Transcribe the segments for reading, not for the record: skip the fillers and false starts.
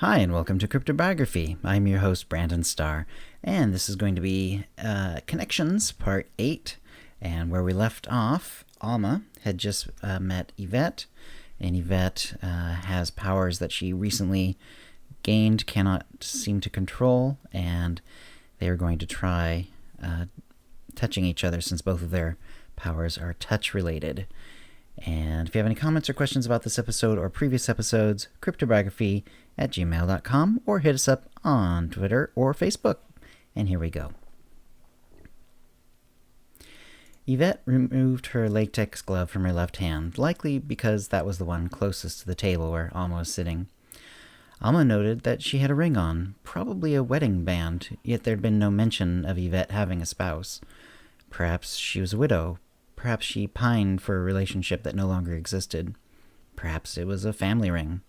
Hi, and welcome to CryptoBiography. I'm your host, Brandon Starr, and this is going to be Connections, Part 8. And where we left off, Alma had just met Yvette, and Yvette has powers that she recently gained, cannot seem to control, and they are going to try touching each other since both of their powers are touch-related. And if you have any comments or questions about this episode or previous episodes, cryptobiography@gmail.com, or hit us up on Twitter or Facebook. And here we go. Yvette removed her latex glove from her left hand, likely because that was the one closest to the table where Alma was sitting. Alma noted that she had a ring on, probably a wedding band, yet there'd been no mention of Yvette having a spouse. Perhaps she was a widow. Perhaps she pined for a relationship that no longer existed. Perhaps it was a family ring.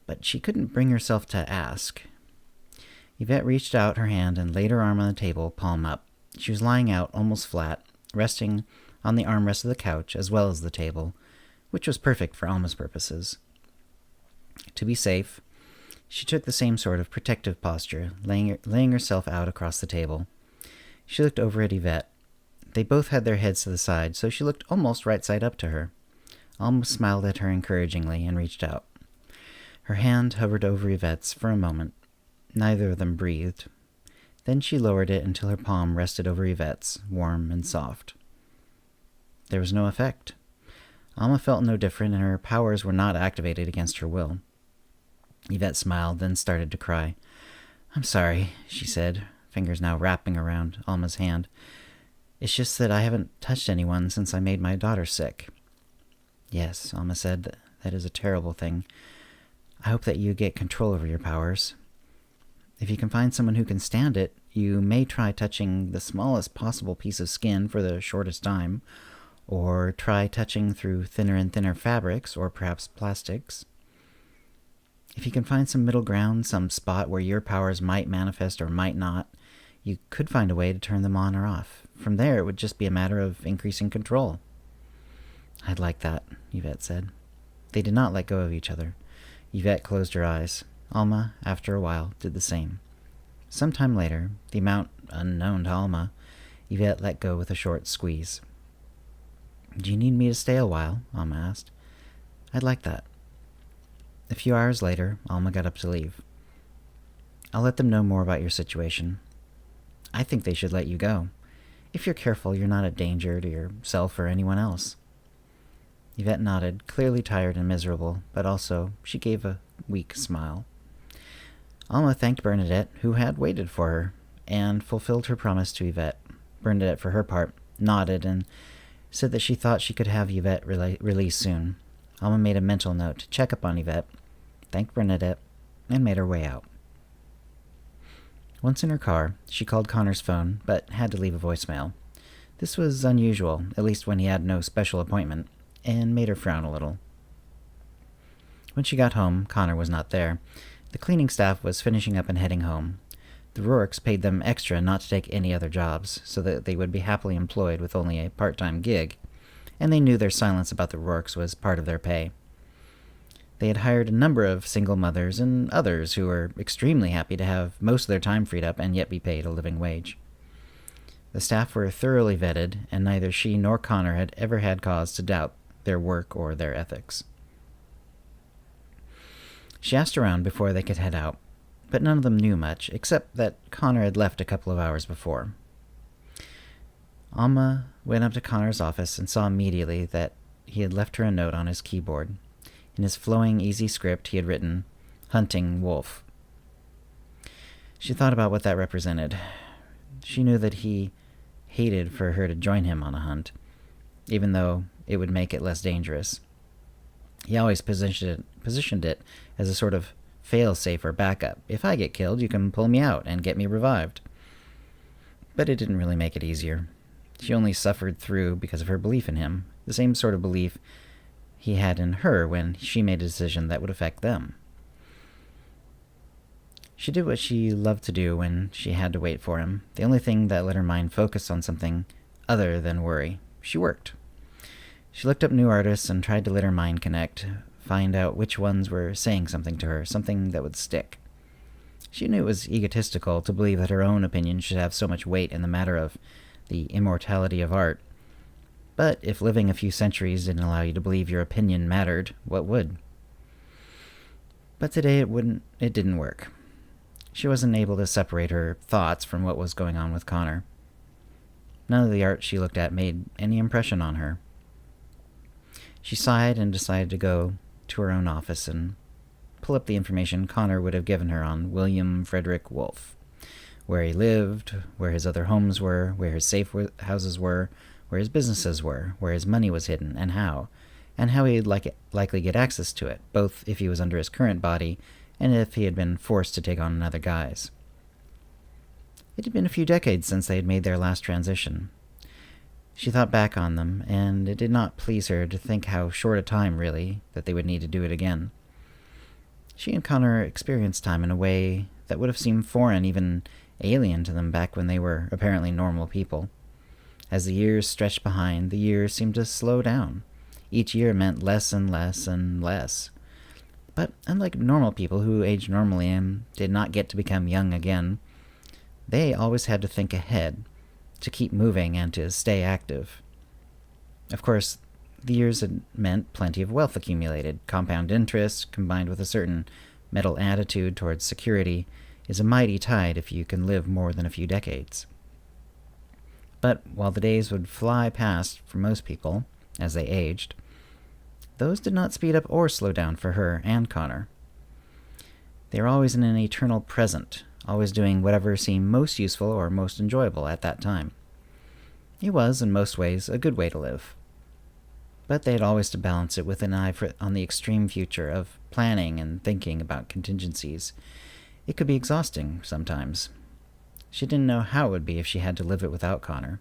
But she couldn't bring herself to ask. Yvette reached out her hand and laid her arm on the table, palm up. She was lying out, almost flat, resting on the armrest of the couch as well as the table, which was perfect for Alma's purposes. To be safe, she took the same sort of protective posture, laying herself out across the table. She looked over at Yvette. They both had their heads to the side, so she looked almost right side up to her. Alma smiled at her encouragingly and reached out. Her hand hovered over Yvette's for a moment. Neither of them breathed. Then she lowered it until her palm rested over Yvette's, warm and soft. There was no effect. Alma felt no different, and her powers were not activated against her will. Yvette smiled, then started to cry. "I'm sorry," she said, fingers now wrapping around Alma's hand. "It's just that I haven't touched anyone since I made my daughter sick." "Yes," Alma said, "that is a terrible thing. I hope that you get control over your powers. If you can find someone who can stand it, you may try touching the smallest possible piece of skin for the shortest time, or try touching through thinner and thinner fabrics, or perhaps plastics. If you can find some middle ground, some spot where your powers might manifest or might not, you could find a way to turn them on or off. From there, it would just be a matter of increasing control." "I'd like that," Yvette said. They did not let go of each other. Yvette closed her eyes. Alma, after a while, did the same. Some time later, the amount unknown to Alma, Yvette let go with a short squeeze. "Do you need me to stay a while?" Alma asked. "I'd like that." A few hours later, Alma got up to leave. "I'll let them know more about your situation. I think they should let you go. If you're careful, you're not a danger to yourself or anyone else." Yvette nodded, clearly tired and miserable, but also she gave a weak smile. Alma thanked Bernadette, who had waited for her, and fulfilled her promise to Yvette. Bernadette, for her part, nodded and said that she thought she could have Yvette released soon. Alma made a mental note to check up on Yvette, thanked Bernadette, and made her way out. Once in her car, she called Connor's phone, but had to leave a voicemail. This was unusual, at least when he had no special appointment, and made her frown a little. When she got home, Connor was not there. The cleaning staff was finishing up and heading home. The Rourkes paid them extra not to take any other jobs, so that they would be happily employed with only a part-time gig, and they knew their silence about the Rourkes was part of their pay. They had hired a number of single mothers and others who were extremely happy to have most of their time freed up and yet be paid a living wage. The staff were thoroughly vetted, and neither she nor Connor had ever had cause to doubt their work or their ethics. She asked around before they could head out, but none of them knew much, except that Connor had left a couple of hours before. Alma went up to Connor's office and saw immediately that he had left her a note on his keyboard. In his flowing, easy script, he had written, "Hunting Wolf." She thought about what that represented. She knew that he hated for her to join him on a hunt, even though it would make it less dangerous. He always positioned it as a sort of fail-safe or backup. If I get killed, you can pull me out and get me revived. But it didn't really make it easier. She only suffered through because of her belief in him, the same sort of belief he had in her when she made a decision that would affect them. She did what she loved to do when she had to wait for him, the only thing that let her mind focus on something other than worry. She worked. She looked up new artists and tried to let her mind connect, find out which ones were saying something to her, something that would stick. She knew it was egotistical to believe that her own opinion should have so much weight in the matter of the immortality of art. But if living a few centuries didn't allow you to believe your opinion mattered, what would? But today it didn't work. She wasn't able to separate her thoughts from what was going on with Connor. None of the art she looked at made any impression on her. She sighed and decided to go to her own office and pull up the information Connor would have given her on William Frederick Wolfe. Where he lived, where his other homes were, where his safe houses were, where his businesses were, where his money was hidden, and how he'd likely get access to it, both if he was under his current body and if he had been forced to take on another guise. It had been a few decades since they had made their last transition. She thought back on them, and it did not please her to think how short a time, really, that they would need to do it again. She and Connor experienced time in a way that would have seemed foreign, even alien to them back when they were apparently normal people. As the years stretched behind, the years seemed to slow down. Each year meant less and less and less. But unlike normal people who aged normally and did not get to become young again, they always had to think ahead, to keep moving and to stay active. Of course, the years had meant plenty of wealth accumulated. Compound interest, combined with a certain mental attitude towards security, is a mighty tide if you can live more than a few decades. But while the days would fly past for most people as they aged, those did not speed up or slow down for her and Connor. They were always in an eternal present, always doing whatever seemed most useful or most enjoyable at that time. It was, in most ways, a good way to live. But they had always to balance it with an eye on the extreme future of planning and thinking about contingencies. It could be exhausting sometimes. She didn't know how it would be if she had to live it without Connor.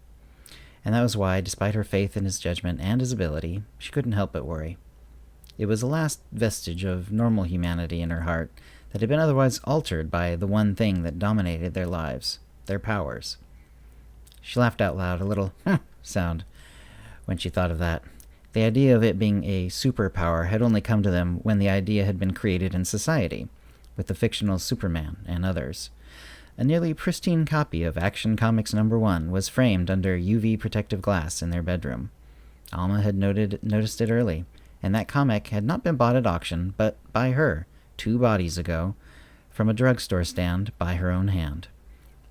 And that was why, despite her faith in his judgment and his ability, she couldn't help but worry. It was the last vestige of normal humanity in her heart that had been otherwise altered by the one thing that dominated their lives, their powers. She laughed out loud, a little sound, when she thought of that. The idea of it being a superpower had only come to them when the idea had been created in society, with the fictional Superman and others. A nearly pristine copy of Action Comics #1 was framed under UV protective glass in their bedroom. Alma had noticed it early, and that comic had not been bought at auction, but by her, 2 bodies ago, from a drugstore stand by her own hand.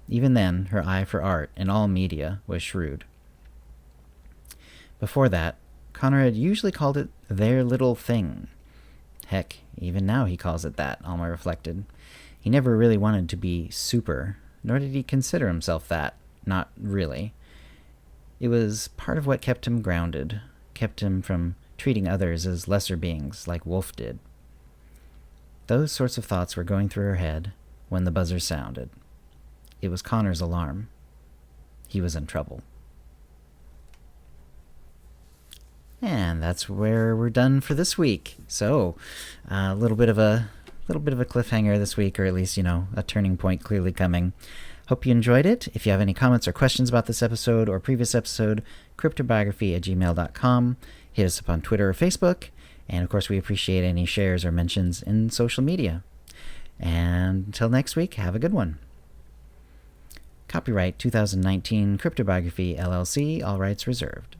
Even then, her eye for art in all media was shrewd. Before that, Connor had usually called it their little thing. Heck, even now he calls it that, Alma reflected. He never really wanted to be super, nor did he consider himself that. Not really. It was part of what kept him grounded, kept him from treating others as lesser beings like Wolfe did. Those sorts of thoughts were going through her head when the buzzer sounded. It was Connor's alarm. He was in trouble. And that's where we're done for this week. So, a little bit of a cliffhanger this week, or at least, a turning point clearly coming. Hope you enjoyed it. If you have any comments or questions about this episode or previous episode, CryptoBiography@gmail.com. Hit us up on Twitter or Facebook. And, of course, we appreciate any shares or mentions in social media. And until next week, have a good one. Copyright 2019 CryptoBiography, LLC, all rights reserved.